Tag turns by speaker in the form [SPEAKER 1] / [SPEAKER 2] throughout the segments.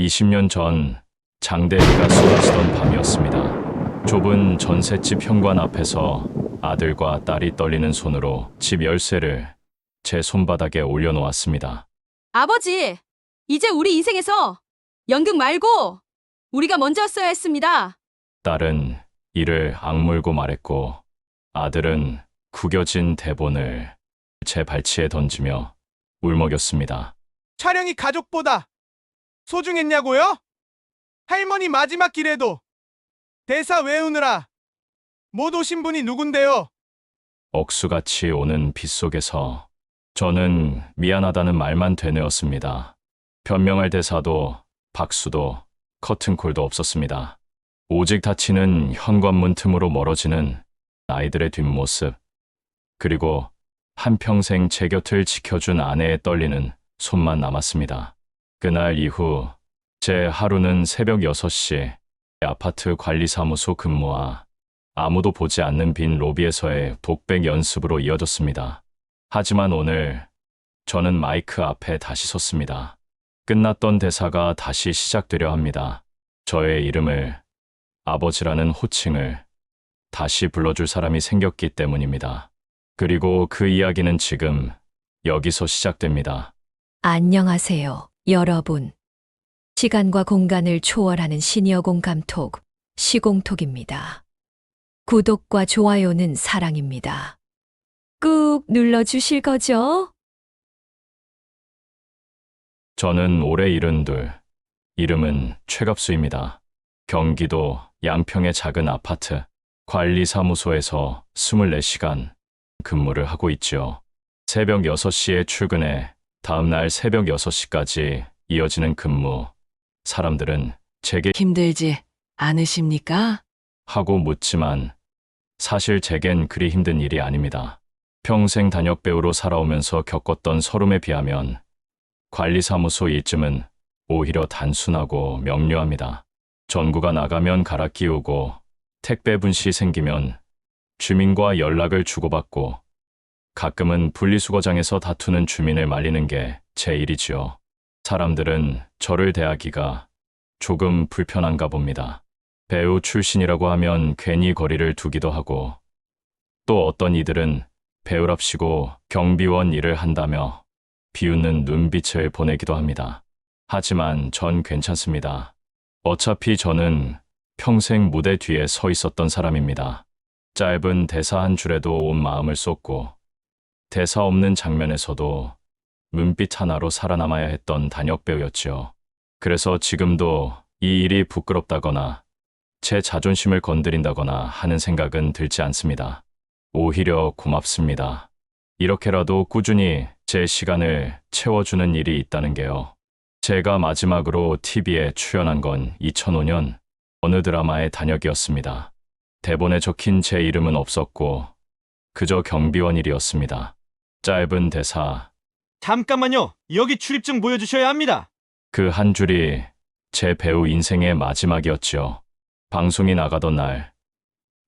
[SPEAKER 1] 20년 전 장대비가 쏟아지던 밤이었습니다. 좁은 전셋집 현관 앞에서 아들과 딸이 떨리는 손으로 집 열쇠를 제 손바닥에 올려놓았습니다.
[SPEAKER 2] 아버지, 이제 우리 인생에서 연극 말고 우리가 먼저였어야 했습니다.
[SPEAKER 1] 딸은 이를 악물고 말했고 아들은 구겨진 대본을 제 발치에 던지며 울먹였습니다.
[SPEAKER 3] 촬영이 가족보다 소중했냐고요? 할머니 마지막 길에도 대사 외우느라 못 오신 분이 누군데요?
[SPEAKER 1] 억수같이 오는 빗속에서 저는 미안하다는 말만 되뇌었습니다. 변명할 대사도 박수도 커튼콜도 없었습니다. 오직 닫히는 현관문 틈으로 멀어지는 아이들의 뒷모습, 그리고 한평생 제 곁을 지켜준 아내의 떨리는 손만 남았습니다. 그날 이후 제 하루는 새벽 6시 아파트 관리사무소 근무와 아무도 보지 않는 빈 로비에서의 독백 연습으로 이어졌습니다. 하지만 오늘 저는 마이크 앞에 다시 섰습니다. 끝났던 대사가 다시 시작되려 합니다. 저의 이름을, 아버지라는 호칭을 다시 불러줄 사람이 생겼기 때문입니다. 그리고 그 이야기는 지금 여기서 시작됩니다.
[SPEAKER 4] 안녕하세요, 여러분. 시간과 공간을 초월하는 시니어 공감톡, 시공톡입니다. 구독과 좋아요는 사랑입니다. 꾹 눌러주실 거죠?
[SPEAKER 1] 저는 올해 72, 이름은 최갑수입니다. 경기도 양평의 작은 아파트 관리사무소에서 24시간 근무를 하고 있죠. 새벽 6시에 출근해 다음날 새벽 6시까지 이어지는 근무. 사람들은 제게
[SPEAKER 5] 힘들지 않으십니까?
[SPEAKER 1] 하고 묻지만 사실 제겐 그리 힘든 일이 아닙니다. 평생 단역 배우로 살아오면서 겪었던 서름에 비하면 관리사무소 일쯤은 오히려 단순하고 명료합니다. 전구가 나가면 갈아 끼우고 택배 분실이 생기면 주민과 연락을 주고받고 가끔은 분리수거장에서 다투는 주민을 말리는 게 제 일이지요. 사람들은 저를 대하기가 조금 불편한가 봅니다. 배우 출신이라고 하면 괜히 거리를 두기도 하고 또 어떤 이들은 배우랍시고 경비원 일을 한다며 비웃는 눈빛을 보내기도 합니다. 하지만 전 괜찮습니다. 어차피 저는 평생 무대 뒤에 서 있었던 사람입니다. 짧은 대사 한 줄에도 온 마음을 쏟고 대사 없는 장면에서도 눈빛 하나로 살아남아야 했던 단역 배우였지요. 그래서 지금도 이 일이 부끄럽다거나 제 자존심을 건드린다거나 하는 생각은 들지 않습니다. 오히려 고맙습니다. 이렇게라도 꾸준히 제 시간을 채워주는 일이 있다는 게요. 제가 마지막으로 TV에 출연한 건 2005년 어느 드라마의 단역이었습니다. 대본에 적힌 제 이름은 없었고 그저 경비원 일이었습니다. 짧은 대사,
[SPEAKER 3] 잠깐만요. 여기 출입증 보여주셔야 합니다.
[SPEAKER 1] 그 한 줄이 제 배우 인생의 마지막이었지요. 방송이 나가던 날,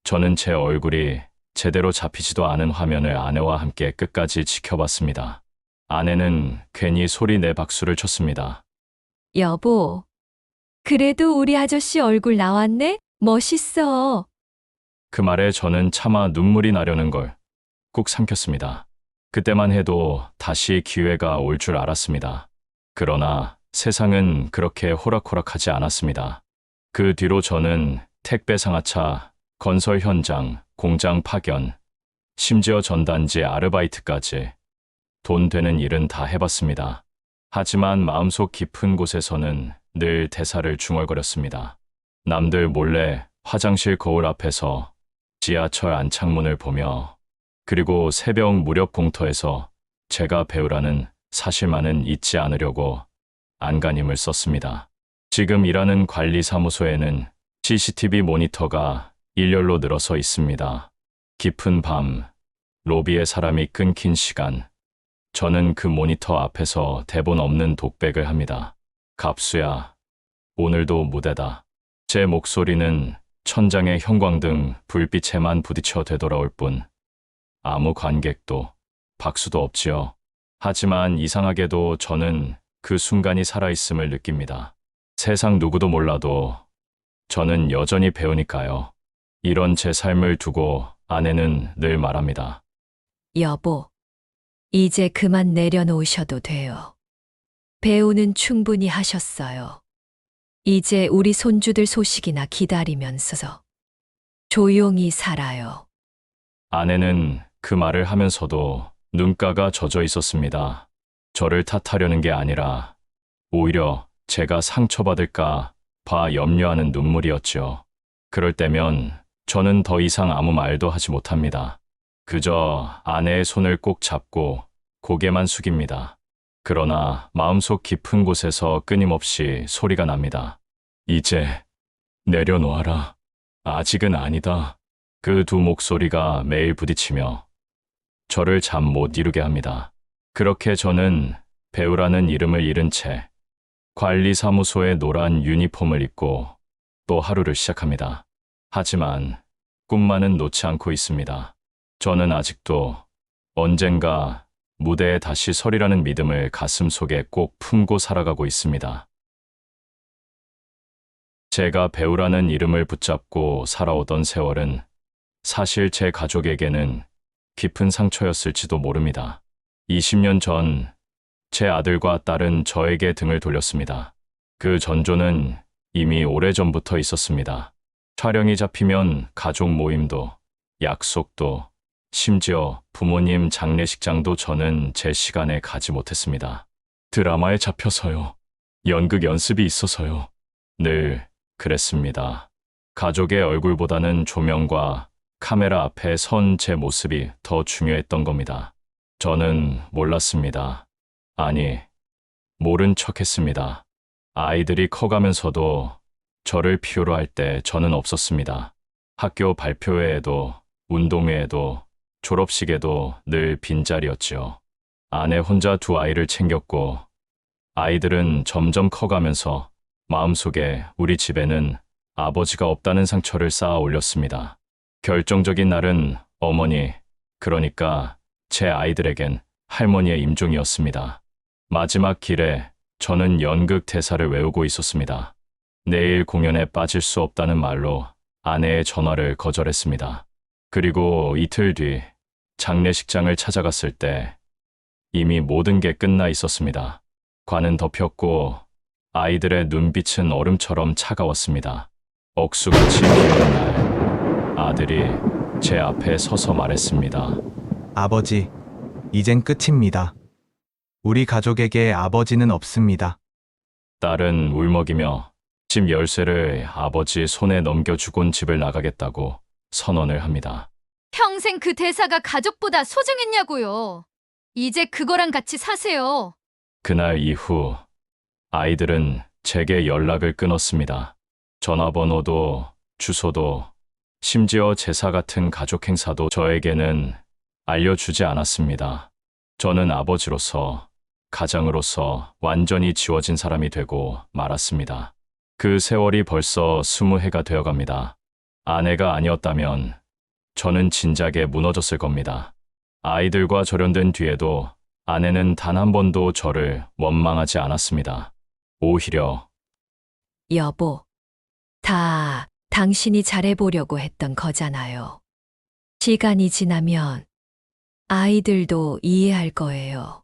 [SPEAKER 1] 저는 제 얼굴이 제대로 잡히지도 않은 화면을 아내와 함께 끝까지 지켜봤습니다. 아내는 괜히 소리 내 박수를 쳤습니다.
[SPEAKER 4] 여보, 그래도 우리 아저씨 얼굴 나왔네? 멋있어.
[SPEAKER 1] 그 말에 저는 차마 눈물이 나려는 걸 꾹 삼켰습니다. 그때만 해도 다시 기회가 올 줄 알았습니다. 그러나 세상은 그렇게 호락호락하지 않았습니다. 그 뒤로 저는 택배 상하차, 건설 현장, 공장 파견, 심지어 전단지 아르바이트까지 돈 되는 일은 다 해봤습니다. 하지만 마음속 깊은 곳에서는 늘 대사를 중얼거렸습니다. 남들 몰래 화장실 거울 앞에서 지하철 안창문을 보며 그리고 새벽 무렵 공터에서 제가 배우라는 사실만은 잊지 않으려고 안간힘을 썼습니다. 지금 일하는 관리사무소에는 CCTV 모니터가 일렬로 늘어서 있습니다. 깊은 밤, 로비에 사람이 끊긴 시간, 저는 그 모니터 앞에서 대본 없는 독백을 합니다. 갑수야, 오늘도 무대다. 제 목소리는 천장의 형광등 불빛에만 부딪혀 되돌아올 뿐 아무 관객도 박수도 없지요. 하지만 이상하게도 저는 그 순간이 살아있음을 느낍니다. 세상 누구도 몰라도 저는 여전히 배우니까요. 이런 제 삶을 두고 아내는 늘 말합니다.
[SPEAKER 4] 여보, 이제 그만 내려놓으셔도 돼요. 배우는 충분히 하셨어요. 이제 우리 손주들 소식이나 기다리면서 조용히 살아요.
[SPEAKER 1] 아내는 그 말을 하면서도 눈가가 젖어 있었습니다. 저를 탓하려는 게 아니라 오히려 제가 상처받을까 봐 염려하는 눈물이었죠. 그럴 때면 저는 더 이상 아무 말도 하지 못합니다. 그저 아내의 손을 꼭 잡고 고개만 숙입니다. 그러나 마음속 깊은 곳에서 끊임없이 소리가 납니다. 이제 내려놓아라. 아직은 아니다. 그 두 목소리가 매일 부딪히며 저를 잠 못 이루게 합니다. 그렇게 저는 배우라는 이름을 잃은 채 관리사무소의 노란 유니폼을 입고 또 하루를 시작합니다. 하지만 꿈만은 놓지 않고 있습니다. 저는 아직도 언젠가 무대에 다시 서리라는 믿음을 가슴속에 꼭 품고 살아가고 있습니다. 제가 배우라는 이름을 붙잡고 살아오던 세월은 사실 제 가족에게는 깊은 상처였을지도 모릅니다. 20년 전 제 아들과 딸은 저에게 등을 돌렸습니다. 그 전조는 이미 오래전부터 있었습니다. 촬영이 잡히면 가족 모임도, 약속도, 심지어 부모님 장례식장도 저는 제 시간에 가지 못했습니다. 드라마에 잡혀서요. 연극 연습이 있어서요. 늘 그랬습니다. 가족의 얼굴보다는 조명과 카메라 앞에 선 제 모습이 더 중요했던 겁니다. 저는 몰랐습니다. 아니, 모른 척 했습니다. 아이들이 커가면서도 저를 필요로 할 때 저는 없었습니다. 학교 발표회에도, 운동회에도, 졸업식에도 늘 빈자리였지요. 아내 혼자 두 아이를 챙겼고, 아이들은 점점 커가면서 마음속에 우리 집에는 아버지가 없다는 상처를 쌓아 올렸습니다. 결정적인 날은 어머니, 그러니까 제 아이들에겐 할머니의 임종이었습니다. 마지막 길에 저는 연극 대사를 외우고 있었습니다. 내일 공연에 빠질 수 없다는 말로 아내의 전화를 거절했습니다. 그리고 이틀 뒤 장례식장을 찾아갔을 때 이미 모든 게 끝나 있었습니다. 관은 덮였고 아이들의 눈빛은 얼음처럼 차가웠습니다. 억수같이 비오는 날, 아들이 제 앞에 서서 말했습니다.
[SPEAKER 6] 아버지, 이젠 끝입니다. 우리 가족에게 아버지는 없습니다.
[SPEAKER 1] 딸은 울먹이며 집 열쇠를 아버지 손에 넘겨주곤 집을 나가겠다고 선언을 합니다.
[SPEAKER 2] 평생 그 대사가 가족보다 소중했냐고요. 이제 그거랑 같이 사세요.
[SPEAKER 1] 그날 이후 아이들은 제게 연락을 끊었습니다. 전화번호도 주소도 심지어 제사 같은 가족 행사도 저에게는 알려주지 않았습니다. 저는 아버지로서, 가장으로서 완전히 지워진 사람이 되고 말았습니다. 그 세월이 벌써 20해가 되어갑니다. 아내가 아니었다면 저는 진작에 무너졌을 겁니다. 아이들과 절연된 뒤에도 아내는 단 한 번도 저를 원망하지 않았습니다. 오히려
[SPEAKER 4] 여보, 다 당신이 잘해보려고 했던 거잖아요. 시간이 지나면 아이들도 이해할 거예요.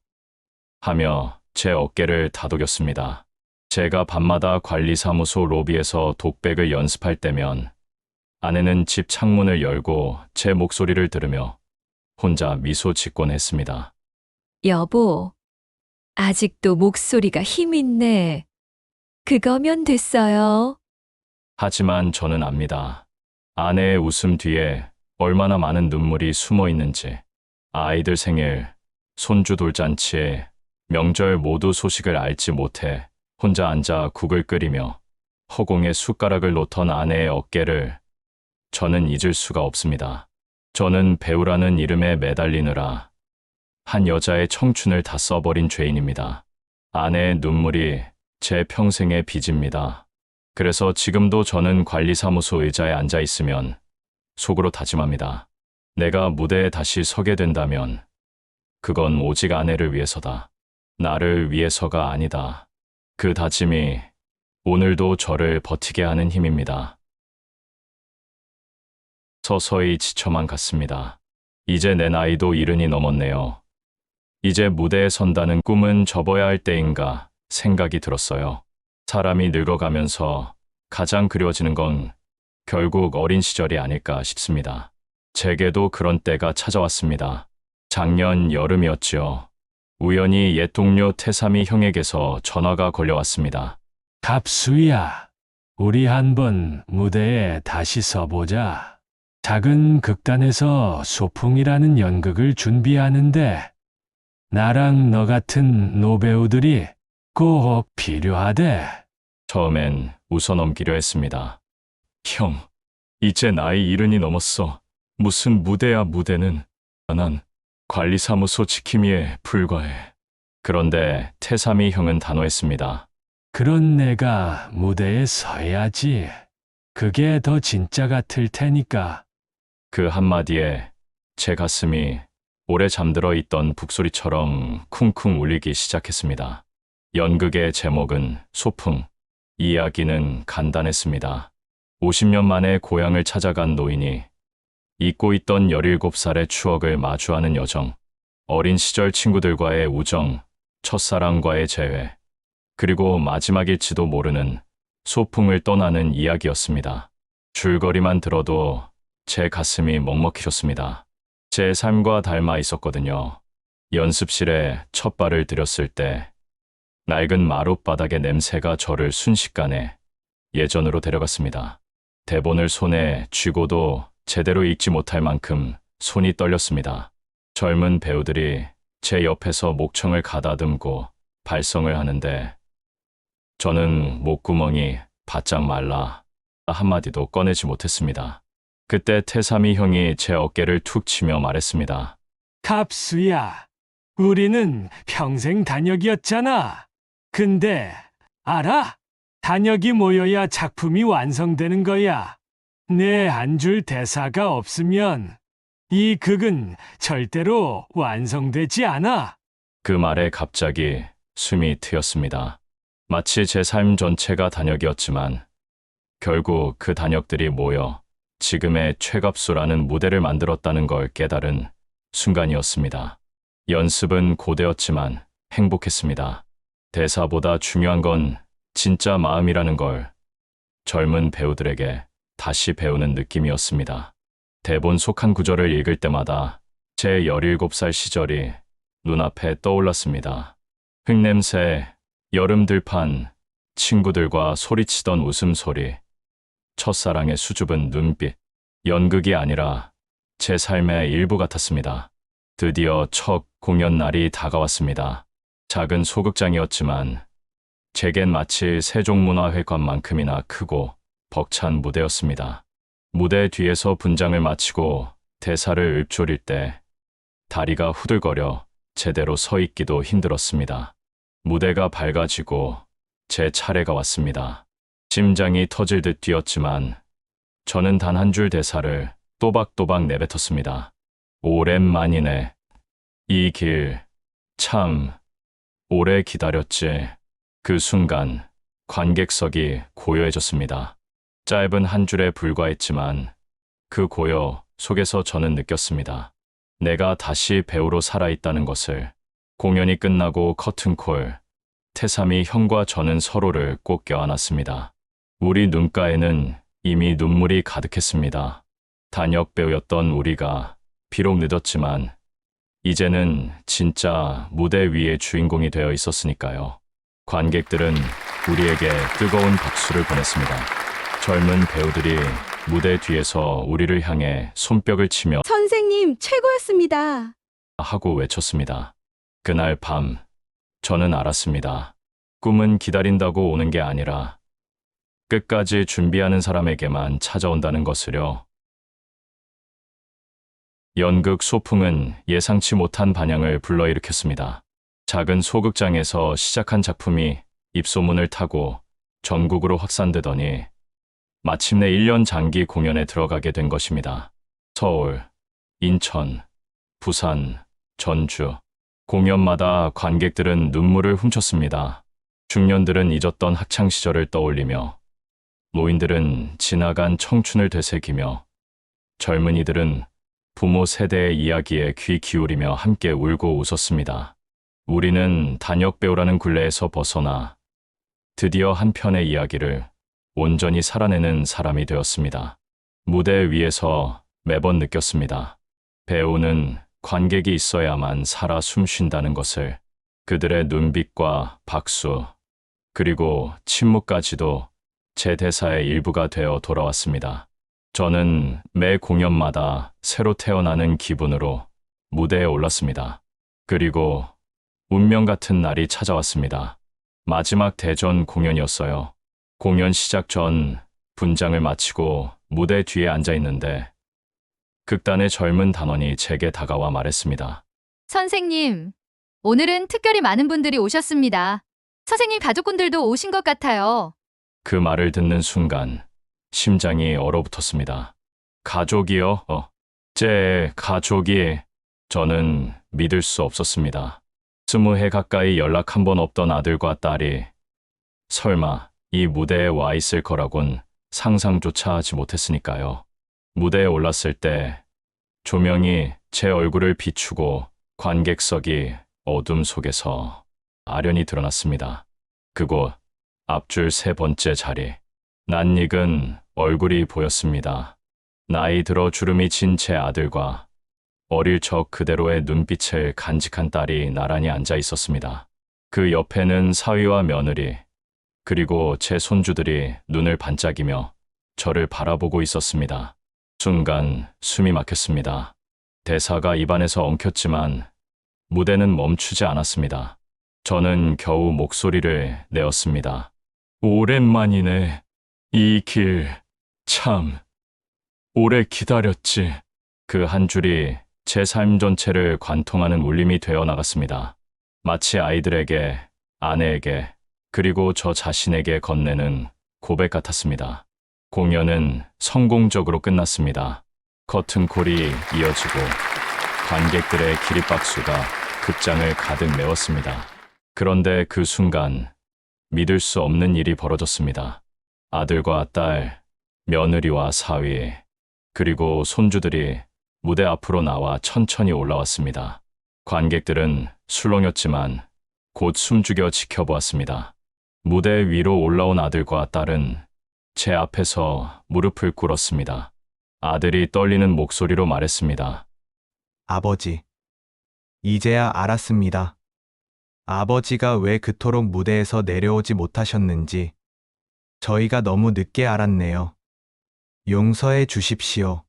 [SPEAKER 1] 하며 제 어깨를 다독였습니다. 제가 밤마다 관리사무소 로비에서 독백을 연습할 때면 아내는 집 창문을 열고 제 목소리를 들으며 혼자 미소 짓곤 했습니다.
[SPEAKER 4] 여보, 아직도 목소리가 힘있네. 그거면 됐어요.
[SPEAKER 1] 하지만 저는 압니다. 아내의 웃음 뒤에 얼마나 많은 눈물이 숨어 있는지. 아이들 생일, 손주 돌잔치에 명절 모두 소식을 알지 못해 혼자 앉아 국을 끓이며 허공에 숟가락을 놓던 아내의 어깨를 저는 잊을 수가 없습니다. 저는 배우라는 이름에 매달리느라 한 여자의 청춘을 다 써버린 죄인입니다. 아내의 눈물이 제 평생의 빚입니다. 그래서 지금도 저는 관리사무소 의자에 앉아 있으면 속으로 다짐합니다. 내가 무대에 다시 서게 된다면 그건 오직 아내를 위해서다. 나를 위해서가 아니다. 그 다짐이 오늘도 저를 버티게 하는 힘입니다. 서서히 지쳐만 갔습니다. 이제 내 나이도 70이 넘었네요. 이제 무대에 선다는 꿈은 접어야 할 때인가 생각이 들었어요. 사람이 늙어가면서 가장 그리워지는 건 결국 어린 시절이 아닐까 싶습니다. 제게도 그런 때가 찾아왔습니다. 작년 여름이었지요. 우연히 옛 동료 태삼이 형에게서 전화가 걸려왔습니다.
[SPEAKER 7] 갑수야, 우리 한번 무대에 다시 서보자. 작은 극단에서 소풍이라는 연극을 준비하는데 나랑 너 같은 노배우들이 꼭 필요하대.
[SPEAKER 1] 처음엔 웃어넘기려 했습니다. 형, 이제 나이 70이 넘었어. 무슨 무대야 무대는. 난 관리사무소 지킴이에 불과해. 그런데 태삼이 형은 단호했습니다.
[SPEAKER 7] 그런 내가 무대에 서야지. 그게 더 진짜 같을 테니까.
[SPEAKER 1] 그 한마디에 제 가슴이 오래 잠들어 있던 북소리처럼 쿵쿵 울리기 시작했습니다. 연극의 제목은 소풍. 이야기는 간단했습니다. 50년 만에 고향을 찾아간 노인이 잊고 있던 17살의 추억을 마주하는 여정, 어린 시절 친구들과의 우정, 첫사랑과의 재회, 그리고 마지막일지도 모르는 소풍을 떠나는 이야기였습니다. 줄거리만 들어도 제 가슴이 먹먹해졌습니다. 제 삶과 닮아 있었거든요. 연습실에 첫 발을 들였을 때 낡은 마룻바닥의 냄새가 저를 순식간에 예전으로 데려갔습니다. 대본을 손에 쥐고도 제대로 읽지 못할 만큼 손이 떨렸습니다. 젊은 배우들이 제 옆에서 목청을 가다듬고 발성을 하는데 저는 목구멍이 바짝 말라 한마디도 꺼내지 못했습니다. 그때 태삼이 형이 제 어깨를 툭 치며 말했습니다.
[SPEAKER 7] 갑수야, 우리는 평생 단역이었잖아. 근데 알아? 단역이 모여야 작품이 완성되는 거야. 내 한 줄 대사가 없으면 이 극은 절대로 완성되지 않아.
[SPEAKER 1] 그 말에 갑자기 숨이 트였습니다. 마치 제 삶 전체가 단역이었지만 결국 그 단역들이 모여 지금의 최갑수라는 무대를 만들었다는 걸 깨달은 순간이었습니다. 연습은 고되었지만 행복했습니다. 대사보다 중요한 건 진짜 마음이라는 걸 젊은 배우들에게 다시 배우는 느낌이었습니다. 대본 속 한 구절을 읽을 때마다 제 17살 시절이 눈앞에 떠올랐습니다. 흙냄새, 여름 들판, 친구들과 소리치던 웃음소리, 첫사랑의 수줍은 눈빛, 연극이 아니라 제 삶의 일부 같았습니다. 드디어 첫 공연 날이 다가왔습니다. 작은 소극장이었지만 제겐 마치 세종문화회관만큼이나 크고 벅찬 무대였습니다. 무대 뒤에서 분장을 마치고 대사를 읊조릴 때 다리가 후들거려 제대로 서 있기도 힘들었습니다. 무대가 밝아지고 제 차례가 왔습니다. 심장이 터질 듯 뛰었지만 저는 단 한 줄 대사를 또박또박 내뱉었습니다. 오랜만이네. 이 길 참 오래 기다렸지. 그 순간 관객석이 고요해졌습니다. 짧은 한 줄에 불과했지만 그 고요 속에서 저는 느꼈습니다. 내가 다시 배우로 살아있다는 것을. 공연이 끝나고 커튼콜, 태삼이 형과 저는 서로를 꼭 껴안았습니다. 우리 눈가에는 이미 눈물이 가득했습니다. 단역 배우였던 우리가 비록 늦었지만 이제는 진짜 무대 위의 주인공이 되어 있었으니까요. 관객들은 우리에게 뜨거운 박수를 보냈습니다. 젊은 배우들이 무대 뒤에서 우리를 향해 손뼉을 치며
[SPEAKER 8] 선생님, 최고였습니다.
[SPEAKER 1] 하고 외쳤습니다. 그날 밤 저는 알았습니다. 꿈은 기다린다고 오는 게 아니라 끝까지 준비하는 사람에게만 찾아온다는 것을요. 연극 소풍은 예상치 못한 반향을 불러일으켰습니다. 작은 소극장에서 시작한 작품이 입소문을 타고 전국으로 확산되더니 마침내 1년 장기 공연에 들어가게 된 것입니다. 서울, 인천, 부산, 전주. 공연마다 관객들은 눈물을 훔쳤습니다. 중년들은 잊었던 학창시절을 떠올리며 노인들은 지나간 청춘을 되새기며 젊은이들은 부모 세대의 이야기에 귀 기울이며 함께 울고 웃었습니다. 우리는 단역배우라는 굴레에서 벗어나 드디어 한 편의 이야기를 온전히 살아내는 사람이 되었습니다. 무대 위에서 매번 느꼈습니다. 배우는 관객이 있어야만 살아 숨쉰다는 것을. 그들의 눈빛과 박수, 그리고 침묵까지도 제 대사의 일부가 되어 돌아왔습니다. 저는 매 공연마다 새로 태어나는 기분으로 무대에 올랐습니다. 그리고 운명 같은 날이 찾아왔습니다. 마지막 대전 공연이었어요. 공연 시작 전 분장을 마치고 무대 뒤에 앉아 있는데 극단의 젊은 단원이 제게 다가와 말했습니다.
[SPEAKER 2] 선생님, 오늘은 특별히 많은 분들이 오셨습니다. 선생님 가족분들도 오신 것 같아요.
[SPEAKER 1] 그 말을 듣는 순간 심장이 얼어붙었습니다. 가족이요? 제 가족이. 저는 믿을 수 없었습니다. 20해 가까이 연락 한 번 없던 아들과 딸이 설마 이 무대에 와 있을 거라곤 상상조차 하지 못했으니까요. 무대에 올랐을 때 조명이 제 얼굴을 비추고 관객석이 어둠 속에서 아련히 드러났습니다. 그곳 앞줄 3번째 자리. 낯익은 얼굴이 보였습니다. 나이 들어 주름이 진 제 아들과 어릴 적 그대로의 눈빛을 간직한 딸이 나란히 앉아 있었습니다. 그 옆에는 사위와 며느리, 그리고 제 손주들이 눈을 반짝이며 저를 바라보고 있었습니다. 순간 숨이 막혔습니다. 대사가 입안에서 엉켰지만 무대는 멈추지 않았습니다. 저는 겨우 목소리를 내었습니다. 오랜만이네. 이 길 참 오래 기다렸지. 그 한 줄이 제 삶 전체를 관통하는 울림이 되어 나갔습니다. 마치 아이들에게, 아내에게, 그리고 저 자신에게 건네는 고백 같았습니다. 공연은 성공적으로 끝났습니다. 커튼콜이 이어지고 관객들의 기립박수가 극장을 가득 메웠습니다. 그런데 그 순간 믿을 수 없는 일이 벌어졌습니다. 아들과 딸, 며느리와 사위, 그리고 손주들이 무대 앞으로 나와 천천히 올라왔습니다. 관객들은 술렁였지만 곧 숨죽여 지켜보았습니다. 무대 위로 올라온 아들과 딸은 제 앞에서 무릎을 꿇었습니다. 아들이 떨리는 목소리로 말했습니다.
[SPEAKER 6] 아버지, 이제야 알았습니다. 아버지가 왜 그토록 무대에서 내려오지 못하셨는지 저희가 너무 늦게 알았네요. 용서해 주십시오.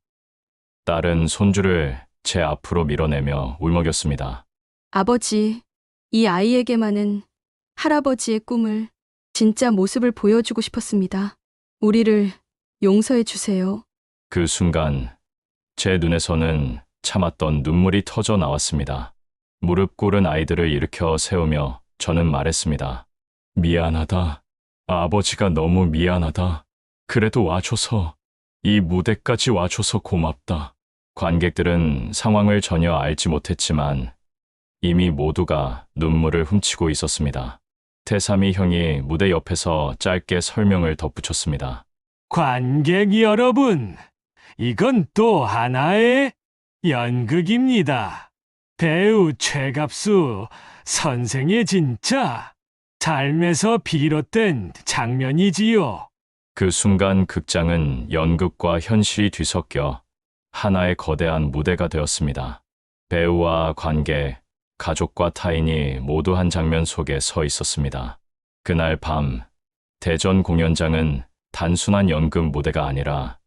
[SPEAKER 1] 딸은 손주를 제 앞으로 밀어내며 울먹였습니다.
[SPEAKER 8] 아버지, 이 아이에게만은 할아버지의 꿈을, 진짜 모습을 보여주고 싶었습니다. 우리를 용서해 주세요.
[SPEAKER 1] 그 순간 제 눈에서는 참았던 눈물이 터져 나왔습니다. 무릎 꿇은 아이들을 일으켜 세우며 저는 말했습니다. 미안하다. 아버지가 너무 미안하다. 그래도 와줘서, 이 무대까지 와줘서 고맙다. 관객들은 상황을 전혀 알지 못했지만 이미 모두가 눈물을 훔치고 있었습니다. 태삼이 형이 무대 옆에서 짧게 설명을 덧붙였습니다.
[SPEAKER 7] 관객 여러분, 이건 또 하나의 연극입니다. 배우 최갑수 선생의 진짜 삶에서 비롯된 장면이지요.
[SPEAKER 1] 그 순간 극장은 연극과 현실이 뒤섞여 하나의 거대한 무대가 되었습니다. 배우와 관객, 가족과 타인이 모두 한 장면 속에 서 있었습니다. 그날 밤, 대전 공연장은 단순한 연극 무대가 아니라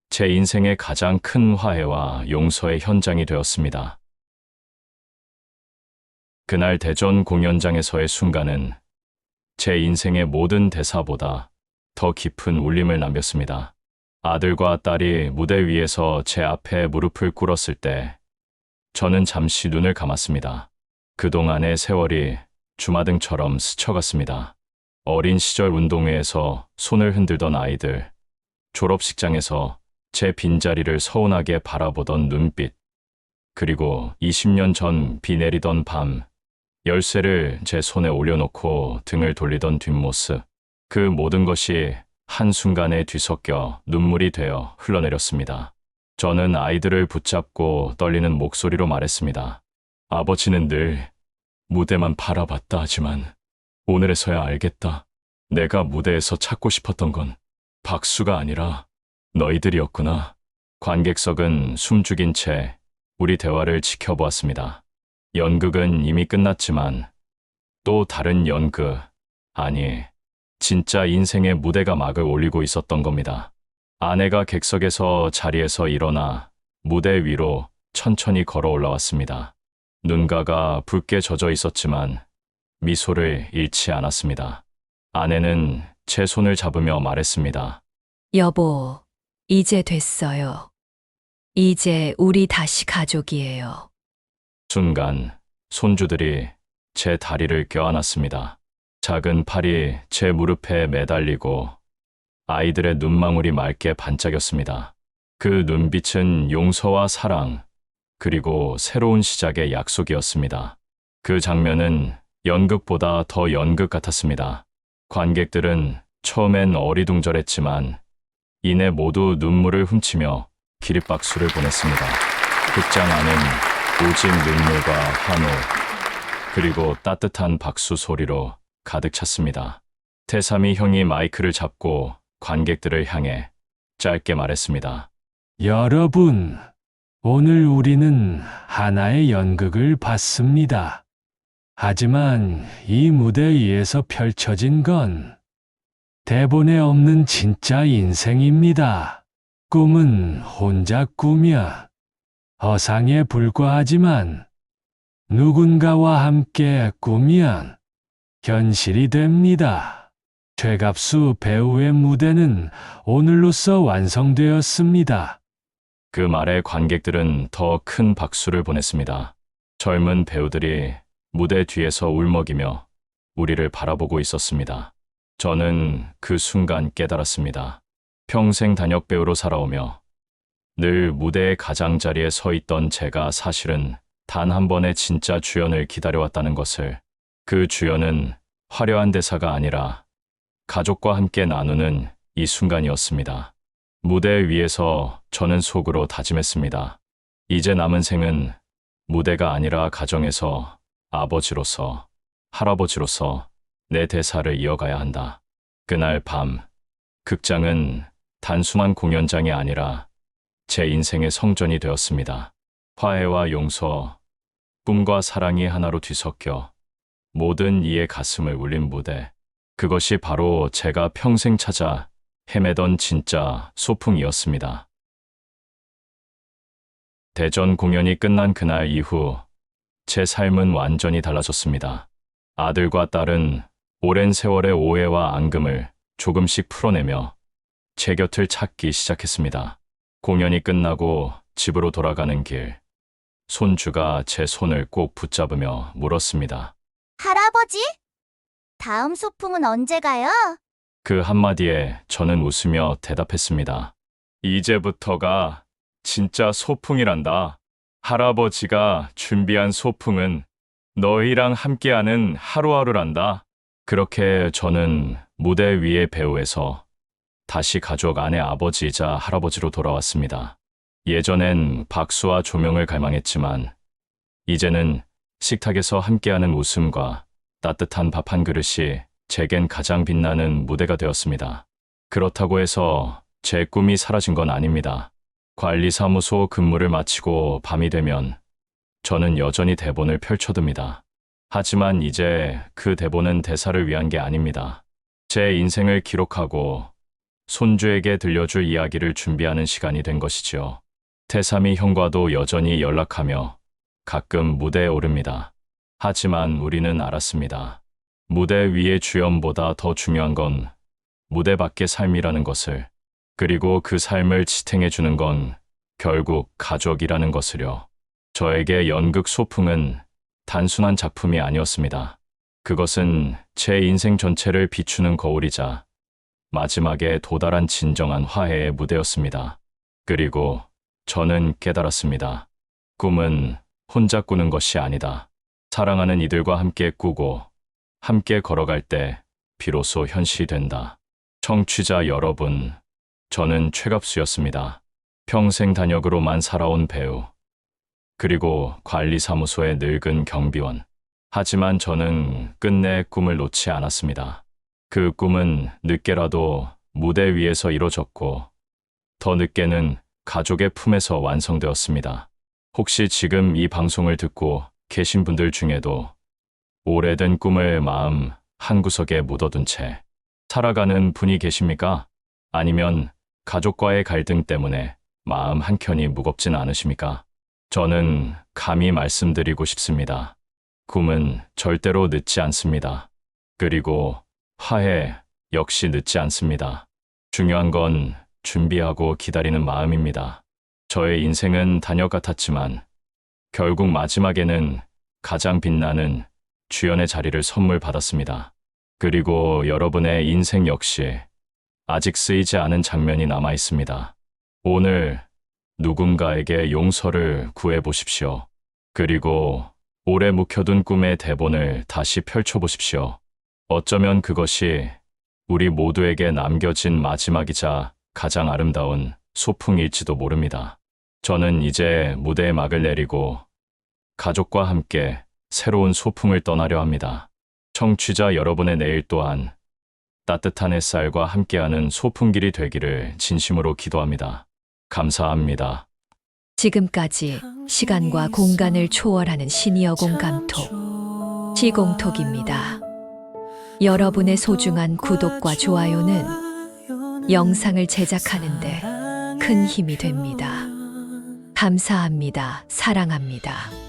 [SPEAKER 1] 제 인생의 가장 큰 화해와 용서의 현장이 되었습니다. 그날 대전 공연장에서의 순간은 제 인생의 모든 대사보다 더 깊은 울림을 남겼습니다. 아들과 딸이 무대 위에서 제 앞에 무릎을 꿇었을 때 저는 잠시 눈을 감았습니다. 그동안의 세월이 주마등처럼 스쳐갔습니다. 어린 시절 운동회에서 손을 흔들던 아이들, 졸업식장에서 제 빈자리를 서운하게 바라보던 눈빛, 그리고 20년 전 비 내리던 밤 열쇠를 제 손에 올려놓고 등을 돌리던 뒷모습. 그 모든 것이 한순간에 뒤섞여 눈물이 되어 흘러내렸습니다. 저는 아이들을 붙잡고 떨리는 목소리로 말했습니다. 아버지는 늘 무대만 바라봤다 하지만 오늘에서야 알겠다. 내가 무대에서 찾고 싶었던 건 박수가 아니라 너희들이었구나. 관객석은 숨죽인 채 우리 대화를 지켜보았습니다. 연극은 이미 끝났지만 또 다른 연극, 아니, 진짜 인생의 무대가 막을 올리고 있었던 겁니다. 아내가 객석에서 자리에서 일어나 무대 위로 천천히 걸어 올라왔습니다. 눈가가 붉게 젖어 있었지만 미소를 잃지 않았습니다. 아내는 제 손을 잡으며 말했습니다.
[SPEAKER 4] 여보, 이제 됐어요. 이제 우리 다시 가족이에요.
[SPEAKER 1] 순간 손주들이 제 다리를 껴안았습니다. 작은 팔이 제 무릎에 매달리고 아이들의 눈망울이 맑게 반짝였습니다. 그 눈빛은 용서와 사랑, 그리고 새로운 시작의 약속이었습니다. 그 장면은 연극보다 더 연극 같았습니다. 관객들은 처음엔 어리둥절했지만 이내 모두 눈물을 훔치며 기립박수를 보냈습니다. 극장 안은 오직 눈물과 환호, 그리고 따뜻한 박수 소리로 가득 찼습니다. 태삼이 형이 마이크를 잡고 관객들을 향해 짧게 말했습니다.
[SPEAKER 7] 여러분, 오늘 우리는 하나의 연극을 봤습니다. 하지만 이 무대 위에서 펼쳐진 건 대본에 없는 진짜 인생입니다. 꿈은 혼자 꾸며 허상에 불과하지만 누군가와 함께 꾸면 현실이 됩니다. 최갑수 배우의 무대는 오늘로써 완성되었습니다.
[SPEAKER 1] 그 말에 관객들은 더 큰 박수를 보냈습니다. 젊은 배우들이 무대 뒤에서 울먹이며 우리를 바라보고 있었습니다. 저는 그 순간 깨달았습니다. 평생 단역 배우로 살아오며 늘 무대의 가장자리에 서 있던 제가 사실은 단 한 번의 진짜 주연을 기다려왔다는 것을. 그 주연은 화려한 대사가 아니라 가족과 함께 나누는 이 순간이었습니다. 무대 위에서 저는 속으로 다짐했습니다. 이제 남은 생은 무대가 아니라 가정에서 아버지로서, 할아버지로서 내 대사를 이어가야 한다. 그날 밤, 극장은 단순한 공연장이 아니라 제 인생의 성전이 되었습니다. 화해와 용서, 꿈과 사랑이 하나로 뒤섞여 모든 이의 가슴을 울린 무대. 그것이 바로 제가 평생 찾아 헤매던 진짜 소풍이었습니다. 대전 공연이 끝난 그날 이후 제 삶은 완전히 달라졌습니다. 아들과 딸은 오랜 세월의 오해와 앙금을 조금씩 풀어내며 제 곁을 찾기 시작했습니다. 공연이 끝나고 집으로 돌아가는 길, 손주가 제 손을 꼭 붙잡으며 물었습니다.
[SPEAKER 9] 할아버지? 다음 소풍은 언제 가요?
[SPEAKER 1] 그 한마디에 저는 웃으며 대답했습니다. 이제부터가 진짜 소풍이란다. 할아버지가 준비한 소풍은 너희랑 함께하는 하루하루란다. 그렇게 저는 무대 위의 배우에서 다시 가족 안의 아버지이자 할아버지로 돌아왔습니다. 예전엔 박수와 조명을 갈망했지만 이제는 식탁에서 함께하는 웃음과 따뜻한 밥 한 그릇이 제겐 가장 빛나는 무대가 되었습니다. 그렇다고 해서 제 꿈이 사라진 건 아닙니다. 관리사무소 근무를 마치고 밤이 되면 저는 여전히 대본을 펼쳐둡니다. 하지만 이제 그 대본은 대사를 위한 게 아닙니다. 제 인생을 기록하고 손주에게 들려줄 이야기를 준비하는 시간이 된 것이지요. 태삼이 형과도 여전히 연락하며 가끔 무대에 오릅니다. 하지만 우리는 알았습니다. 무대 위의 주연보다 더 중요한 건 무대 밖의 삶이라는 것을, 그리고 그 삶을 지탱해주는 건 결국 가족이라는 것을요. 저에게 연극 소풍은 단순한 작품이 아니었습니다. 그것은 제 인생 전체를 비추는 거울이자 마지막에 도달한 진정한 화해의 무대였습니다. 그리고 저는 깨달았습니다. 꿈은 혼자 꾸는 것이 아니다. 사랑하는 이들과 함께 꾸고 함께 걸어갈 때 비로소 현실된다. 청취자 여러분, 저는 최갑수였습니다. 평생 단역으로만 살아온 배우, 그리고 관리사무소의 늙은 경비원. 하지만 저는 끝내 꿈을 놓지 않았습니다. 그 꿈은 늦게라도 무대 위에서 이뤄졌고, 더 늦게는 가족의 품에서 완성되었습니다. 혹시 지금 이 방송을 듣고 계신 분들 중에도 오래된 꿈을 마음 한구석에 묻어둔 채 살아가는 분이 계십니까? 아니면 가족과의 갈등 때문에 마음 한켠이 무겁진 않으십니까? 저는 감히 말씀드리고 싶습니다. 꿈은 절대로 늦지 않습니다. 그리고 화해 역시 늦지 않습니다. 중요한 건 준비하고 기다리는 마음입니다. 저의 인생은 단역 같았지만 결국 마지막에는 가장 빛나는 주연의 자리를 선물 받았습니다. 그리고 여러분의 인생 역시 아직 쓰이지 않은 장면이 남아 있습니다. 오늘 누군가에게 용서를 구해 보십시오. 그리고 오래 묵혀둔 꿈의 대본을 다시 펼쳐보십시오. 어쩌면 그것이 우리 모두에게 남겨진 마지막이자 가장 아름다운 소풍일지도 모릅니다. 저는 이제 무대의 막을 내리고 가족과 함께 새로운 소풍을 떠나려 합니다. 청취자 여러분의 내일 또한 따뜻한 햇살과 함께하는 소풍길이 되기를 진심으로 기도합니다. 감사합니다.
[SPEAKER 4] 지금까지 시간과 공간을 초월하는 시니어공 감톡, 시공톡입니다. 여러분의 소중한 구독과 좋아요는 영상을 제작하는데 큰 힘이 됩니다. 감사합니다. 사랑합니다.